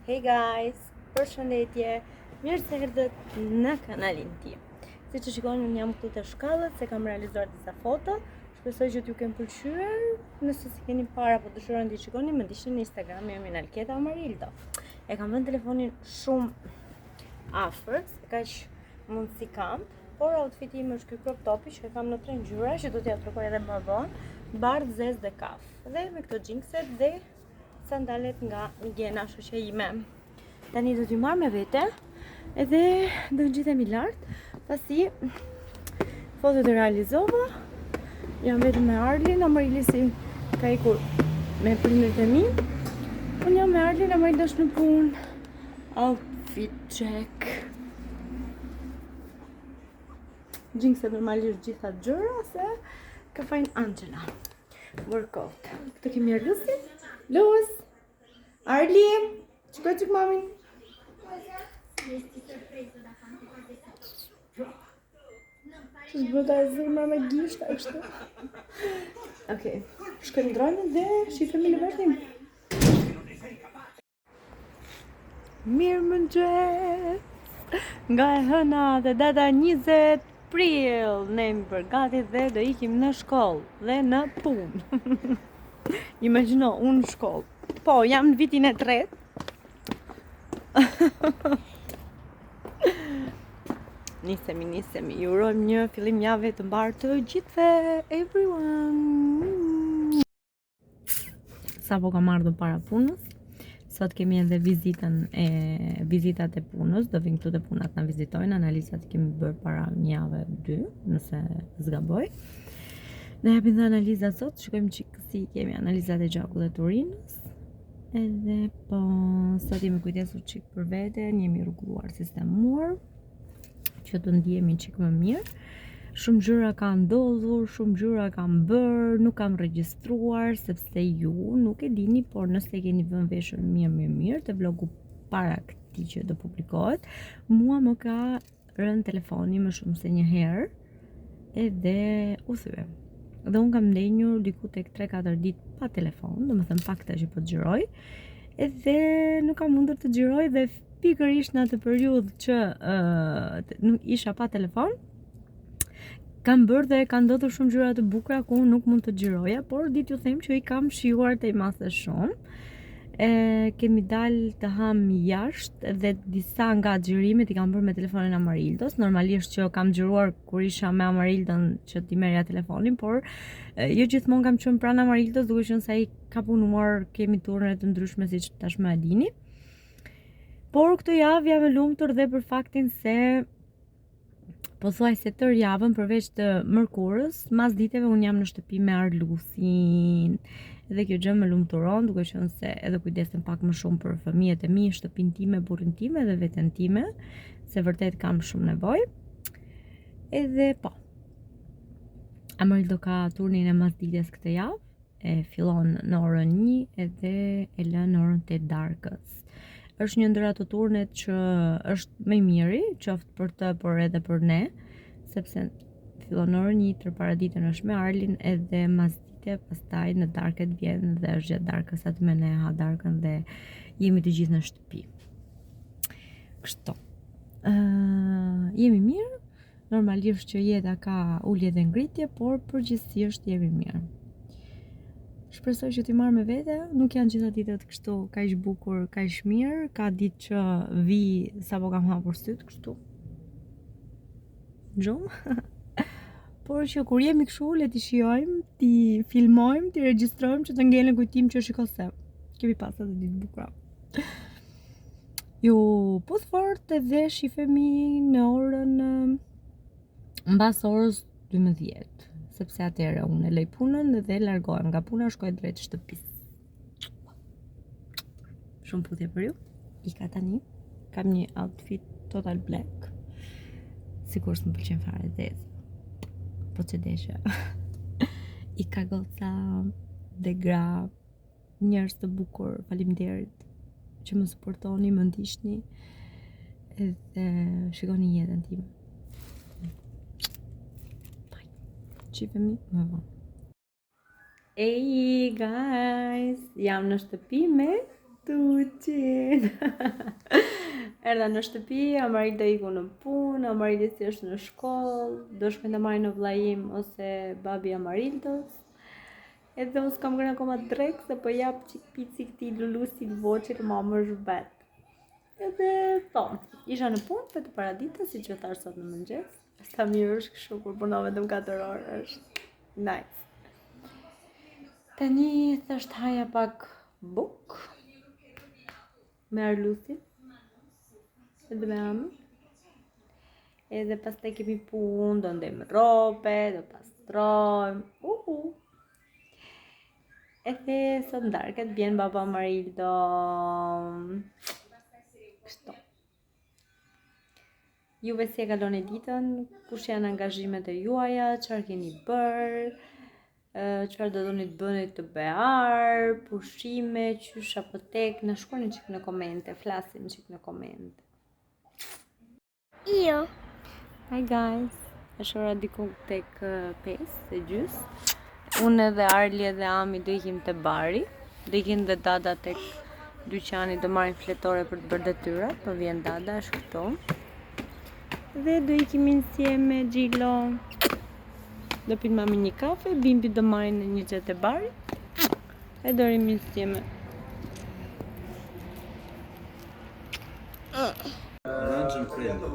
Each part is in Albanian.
Hey guys, përshëndetje, mirë se erdhët në kanalin tim. Si që shikoni, unë jam këtu të shkallët, se kam realizuar disa foto. Shpresoj që t'ju kemë pëlqyer. Nëse si keni para po dëshironi t'i shikoni, më ndiqni në Instagram, jam Alketa Amarildo. E kam vënë telefonin shumë afër, se kaq mundësi kam, por outfiti im është ky crop topi që e kam në 3 ngjyra, që do t'ja tregoj edhe më vonë, bardhë, zezë dhe kaf. Dhe me këto jeanset dhe sandalet nga Migena, shoqja ime. Tani do t'ju marr me vete edhe do ngjitemi lart, pasi fotot e realizova. Jam vetëm me Arlin, Amarilisi ka ikur me prindërit e mi. Unë jam me Arlin, Amarildo është në punë. Outfit check. Jeanset normalisht gjitha gjëra, se ka fajn Angela. Workout. Këtu kemi Lucy. Luz! Arli! Qikoj qik mamin! Që zbëta e zërma me gisht, ashtu. Okej, shkojmë dronën dhe shifemi në vazhdim. Mirë mëngjes! Nga e hëna dhe data 20 prill, ne jemi përgatitur dhe do ikim në shkollë dhe në punë. Imagjino, unë në shkollë. Po, jam në vitin e 3. Nisemi. Ju urojmë një fillim jave të mbar të gjithëve, everyone. Sapo kam ardhur para punës. Sot kemi edhe vizitat e punës, do vinë këtu të punat na vizitojnë, analizat kemi bërë para një jave 2, nëse zgaboj. Ne japim dhe analizat sot, shikojmë çik si kemi analizat e gjakut dhe të urinës. Edhe po sot jemi kujdesur çik për veten, jemi rregulluar, sistemuar, që të ndihemi çik më mirë. Shumë gjëra kanë ndodhur, shumë gjëra kanë bërë, nuk kam regjistruar sepse ju nuk e dini, por nëse keni vënë veshën mirë të vlogu para këtij që do publikohet, mua më ka rënë telefoni më shumë se një herë edhe u thye. Dhe unë kam ndenjur diku tek 3-4 ditë pa telefon, domethënë pa këtë që po xhiroj, edhe nuk kam mundur të xhiroj dhe pikërisht në atë periudhë që nuk isha pa telefon, kam bërë dhe kanë ndodhur shumë gjëra të bukura ku unë nuk mund të xhiroja, por ditë ju them që i kam shijuar të i masë shumë. Kemi dalë të ham jashtë dhe disa nga xhirimet i kam bërë me telefonin Amarildos. Normalisht që kam xhiruar kur isha me Amarildon që t'i merja telefonin, por jo gjithmonë kam qenë pranë Amarildos, duke qenë se ai ka punuar, kemi turne të ndryshme siç tashmë e dini. Por këtë javë jam e lumtur dhe për faktin se po thuaj se tërë javën përveç të mërkurës, mas diteve unë jam në shtëpi me Arlusin. Dhe kjo gjë më lumturon, duke qenë se edhe kujdesem pak më shumë për fëmijët e mi, shtëpinë time, burrin time dhe veten time, se vërtet kam shumë nevojë. Edhe po. Amarildo ka turnin e masdites këtë javë, e fillon në orën 1 edhe e lën në orën 8 darkës. Është një ndër ato turnet që është më i miri, qoftë për të, por edhe për ne, sepse fillon në orën 1, tërpara ditën është me Arlin, edhe masdite pastaj në darket vjen dhe është gjatë darkës aty me ne ha darkën dhe jemi të gjithë në shtëpi. Kështu. Jemi mirë, normalisht që jeta ka ulje dhe ngritje, por përgjithsisht jemi mirë. Shpresoj që t'i marrë me vete, nuk janë gjitha ditët kështu kaq bukur, kaq mirë, ka ditë që vi sapo kam hapur syt kështu. Gjumë. Por që kur jemi kështu, le t'i shijojmë, t'i filmojmë, t'i regjistrojmë që të ngelen kujtim që shiko se kemi pas atë ditë bukura. Ju puth fort edhe shifemi në orën mbas orës 12. Sepse atëherë unë e lej punën dhe largohem nga puna, shkoj drejt shtëpisë. Shumë puthje për ju. Ika tani. Kam një outfit total black. Sikur s'më pëlqen fare zezë. Po që desha. Ika goca dhe gra. Njerëz të bukur, faleminderit që më suportoni, më ndiqni edhe shikoni jetën time. Qifemi më vonë. Hey guys, jam në shtëpi me Tuçi. Amarilin. Erdha në shtëpi, Amaril do iku në punë, Amarili si është në shkollë, do shkojnë të marrin në vllajim ose babi Amarildos. Edhe unë s'kam gërë akoma drek se po jap qik pici këti lulusi voqir mamë zhbet. Edhe isha në punë për të paradita si që thash sot në mëngjes. Sa mirë është kështu kur punove vetëm 4 orë, është nice. Tani thasht haja pak buk me Arlusin edhe me Amën. Edhe pastaj kemi punë, do ndejmë rope, do pastrojmë. Edhe sot ndarket vjen baba Amarildo. Kështu. Juve si e kaloni ditën, kush janë angazhimet e juaja, çfarë keni bërë, çfarë do doni të bëni të bear, pushime, qysh apotek, na shkruani çik në komente, flasim çik në komente. Jo. Hi guys, është ora diku tek 5:30. Unë edhe Arli edhe Ami do ikim te bari, do ikin dhe Dada tek dyqani, do marrin fletore për të bërë detyrat, po vjen Dada, është këtu. Dhe do ikim insieme Gjilo. Do pinë mami një kafe, Bimbi do marrin në një xhet e bari. E do rim insieme. Arancia fredda.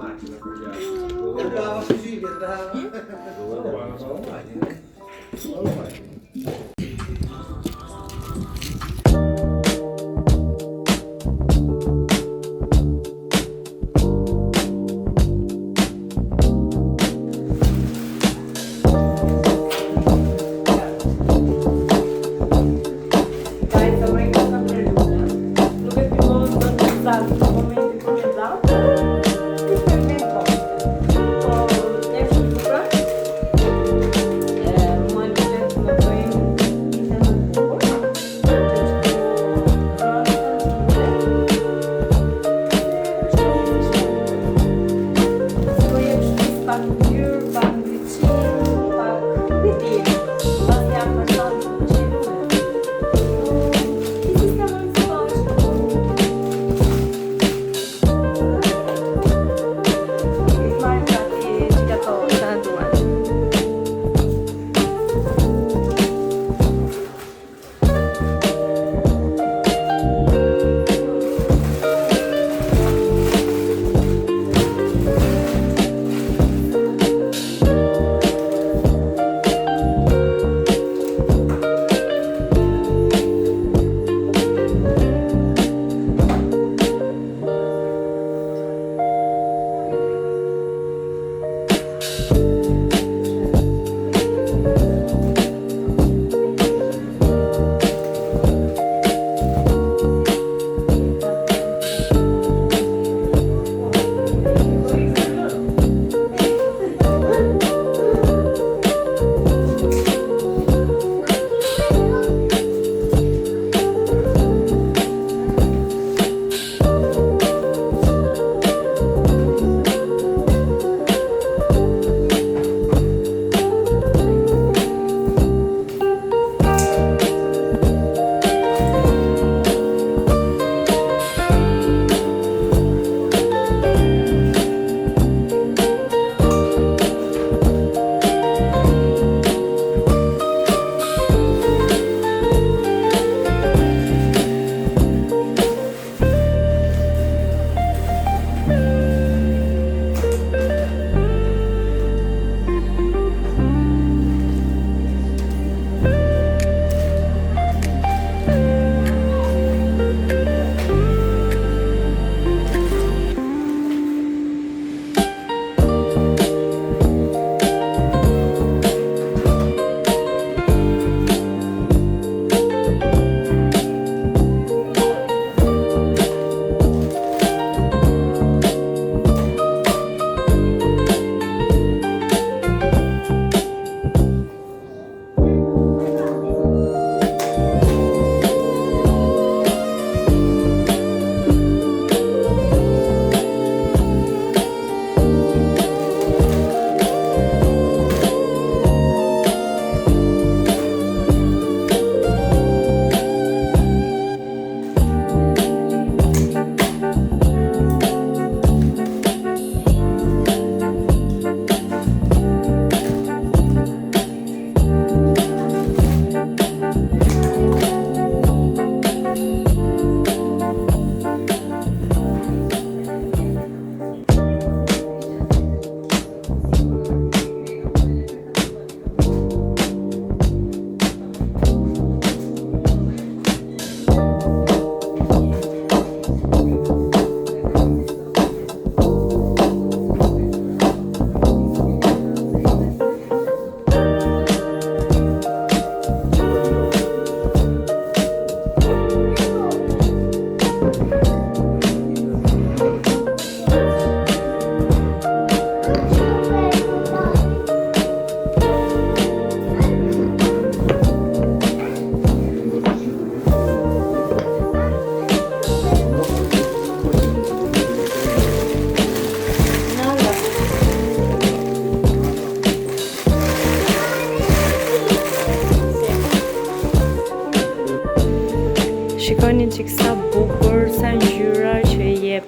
sa bukur, sa ngjyra që i jep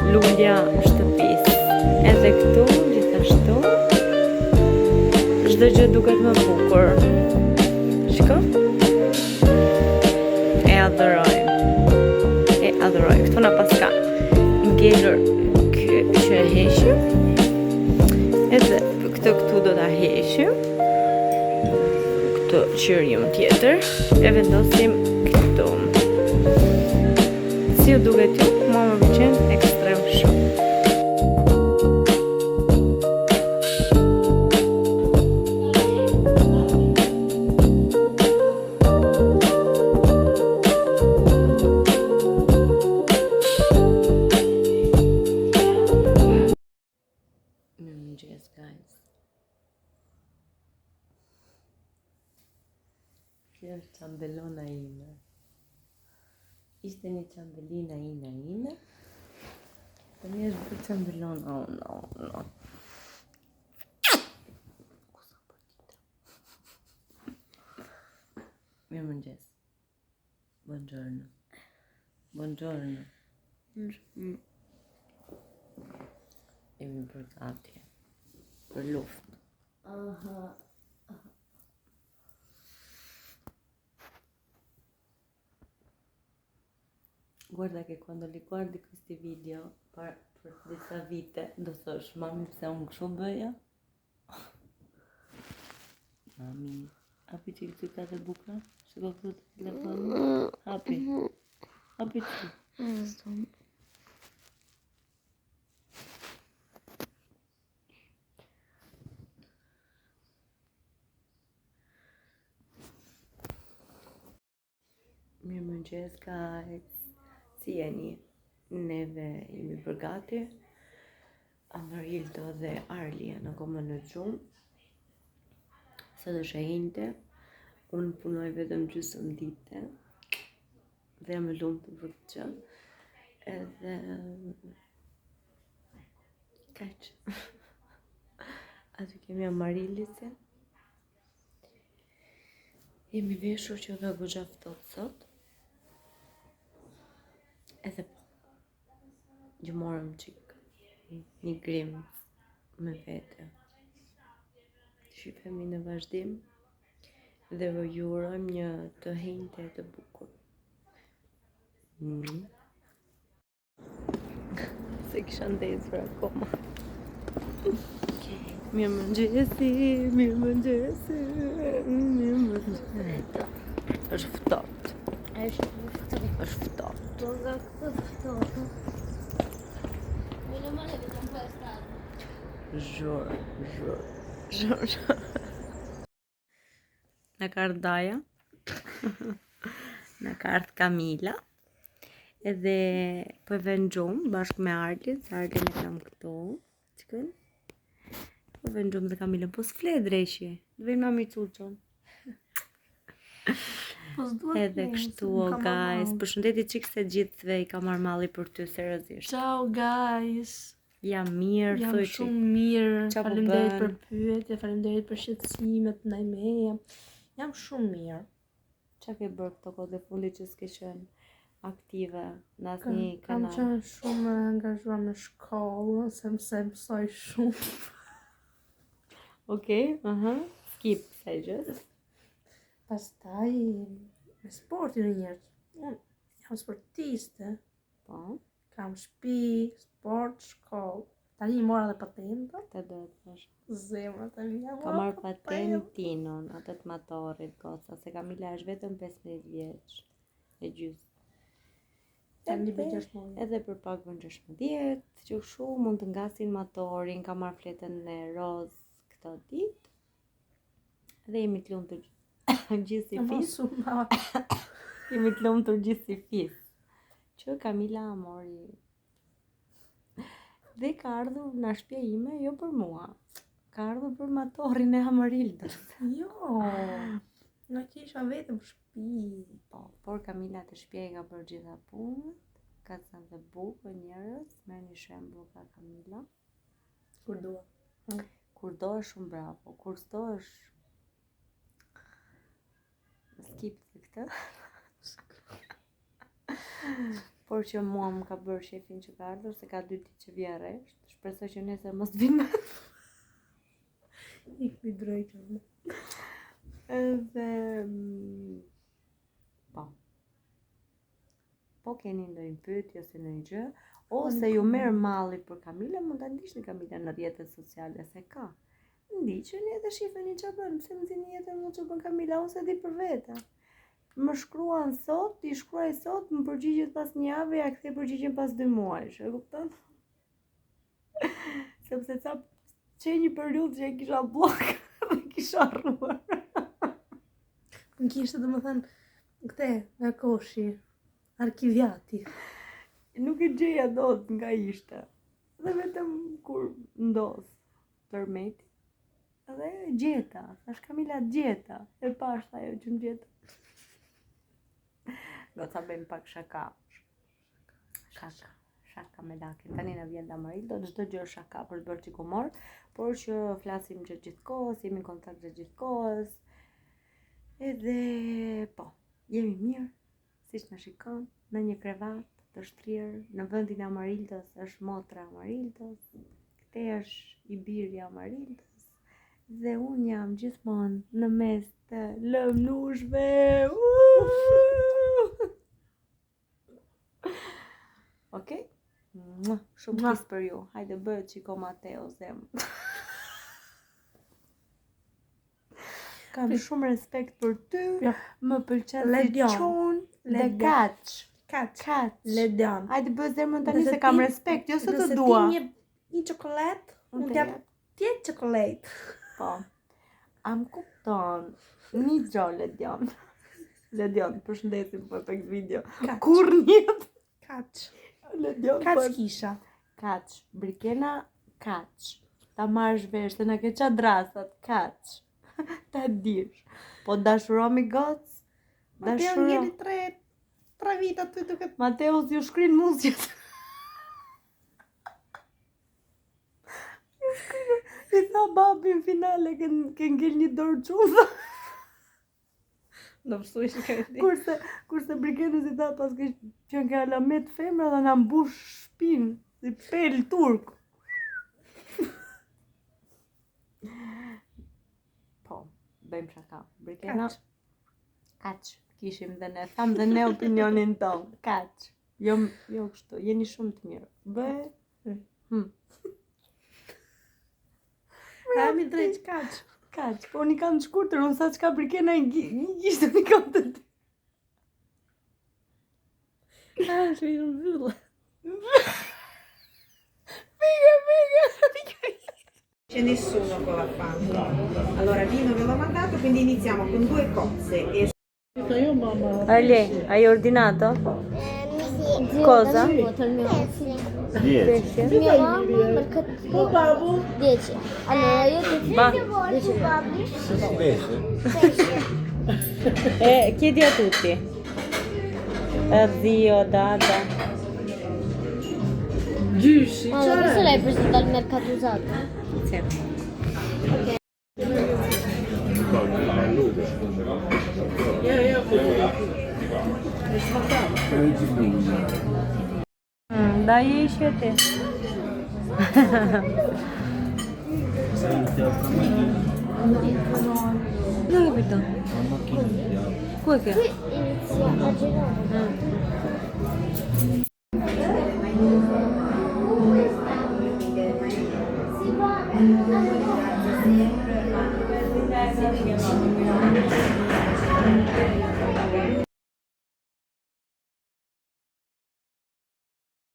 lulja shtëpisë. Edhe këtu, gjithashtu, çdo gjë duket më bukur. Shiko? E adhuroj. Këtu na paska ngelur që e heqim. Edhe këtu do ta heqim. Këtë qyrim tjetër e vendosim këtu. Si ju duket ju, mua më pëlqen ekstrem shumë. Mirëmëngjes guys. Kjo është çambelona ime. Ishte një çambelina ine. Tani është bërë çambelona unë. Mirëmëngjes. Buongiorno. Jemi për gati. Për luftë. Guarda che quando li guardi questi video per disa vite, do thosh, mami pse unë kështu bëja? Mami, hapi që këtë ka të bukra? Shiko këtu të telefonu? Hapi që. Mirëmëngjes guys. Si jeni? Neve jemi për gati. Amarildo dhe Arli janë akoma në gjumë. Sot është e hinte. Unë punoj vetëm gjysmë dite. Dhe jam e lumtur për këtë gjë. Edhe kaq. Aty kemi Amarilisë. Jemi veshur që dhe goxha ftohtë sot. Edhe po, gjumorëm qik, një grim me vete. Shifemi në vazhdim dhe ju urojmë një të hinte të bukur. Se kisha ndezur akoma. Mirëmëngjesi. Është ftohtë. Është ftohtë. Zhur. Në ka ardhur Daja. Në ka ardhur Kamila. Edhe po e vën gjumë bashkë me Arlin, se Arlin e kam këtu. Çikën? Po vën gjumë dhe Kamila, po s'fle dreqje. Vën mami çuçon. Edhe kështu o guys, përshëndetje çik se gjithëve i ka marrë malli për ty seriozisht. Ciao guys. Jam mirë, Jam thuaj shumë mirë. Qa po Faleminderit bën? për pyetje, faleminderit për shqetësimet ndaj meje. Jam shumë mirë. Qa ke bërë këto kohë e fundit që s'ke qenë aktive në asnjë Kam kanal? qenë shumë e angazhuar me shkollën, se mësoj shumë. Okej, skip kësaj gjës. Pastaj me sportin njërë. Unë jam sportiste. Po, Kam shtëpi, sport, shkollë. Tani mora dhe patenta. të do të thash. Zemra tani jam. Ka marrë patentinon, atë të motorit, goca, se Kamila është vetëm 15 vjeç e gjys. Tani bëj 6 muaj. Edhe për pak bën 16, që kështu mund të ngasin motorin, ka marrë fletën e roz këto ditë. Dhe jemi të lumtur gjithë si fis. Jemi të lumtur gjithë si fis. Që Kamila mori. Dhe ka ardhur në shtëpia ime jo për mua. Ka ardhur për motorin e Amarildës. Jo. Nga që isha vetëm në shtëpi. Po, por Kamila të shtëpia i ka bërë gjitha punët. Ka thënë dhe bukë njerëz, merr një shembull nga Kamila. Kur dua. Kur do është shumë bravo, kur s'do është skip të këtë. Por që mua më ka bërë shefin që ka ardhur, se ka 2 ditë që vjen resht. Shpresoj që nesër mos vinë. Ik mi drejtën. Edhe po keni ndonjë pyetje ose ndonjë gjë, ose ju merr malli për Kamilën, mund ta ndiqni Kamilën në rrjetet sociale se ka. Ndiqeni edhe shifeni çfarë bën, pse më thini jetën mua çfarë bën Kamila, unë se di për vete. Më shkruan sot, ti shkruaj sot, më përgjigjet pas një jave, ja kthej përgjigjen pas 2 muajsh, e kupton? Sepse ca një periudhë që e kisha blok dhe kisha rruar. Më kishte domethënë këte nga koshi, arkivjati. Nuk e gjeja dot nga ishte. Dhe vetëm kur ndodh tërmeti, edhe gjeta, thash Kamila gjeta, e pashta ajo që më gjeta. Goca bëjmë pak shaka. Shaka me lakin. Tani na vjen Damarildo, çdo gjë është shaka për të bërë çikumor, por që flasim gjatë gjithë kohës, jemi në kontakt gjatë gjithë kohës. Edhe po, jemi mirë, siç na shikon, në një krevat të shtrirë, në vendin e Amarildos është motra e Amarildos, këte është i biri i Amarildos, dhe unë jam gjithmonë në mes të lëmnushve. Okej? Shumë kis për ju. Hajde bëhet qiko Mateo zemë. Kam shumë respekt për ty. Ja. Më pëlqen si Ledion. çun dhe Ledion. kaç. Ledion. Hajde bëj zemrën tani Nëse se kam ti- respekt, jo se të Nëse dua. ti një çokoladë, Unë unë të t'jap jap. 10 çokoladë. Po. Am kupton. Një gjo Ledion. Ledion, përshëndesim po tek video. Kaç. Kur njët. Kaç. Ledion. Kaç kisha. Kaç. Brikena kaç. Ta marrësh vesh se na ke qa drasat. Kaç. Ta dish. Po dashuromi goc. Mateo ngeli 3 vita ty duket. Mateus ju shkrin muzikët. I tha babi në finale ke ngel një dorë quza. Do mësoj që ka di. Kurse Brigeni si tha pas ke qenë ke alamet femra dhe na mbush shpinë si pel turk. Po, bëjmë shaka. Brigena kaç kishim dhe ne, tham dhe ne opinionin ton. Kaç. Jo kështu, jeni shumë të mirë. Kami drejt kaç. Kaç, po unë i kam të shkurtër, unë sa çka Brigena një gishtë unë i kam të dy. Është një vyllë. C'è nessuno con la fame. Allora, vino ve l'ho mandato, quindi iniziamo con 2 cozze e Ale, hai ordinato? Cosa? Pesce? Mia mamma mercato Babbo. 10. Allora io ti Ma- vuoi babbo? Chiedi a tutti. Zio, Dada. Gjyshi. Allora, questo l'hai preso dal mercato usato? Sì. Dai esci a te. Non ho capito. Come che? Inizia a girare. Si va.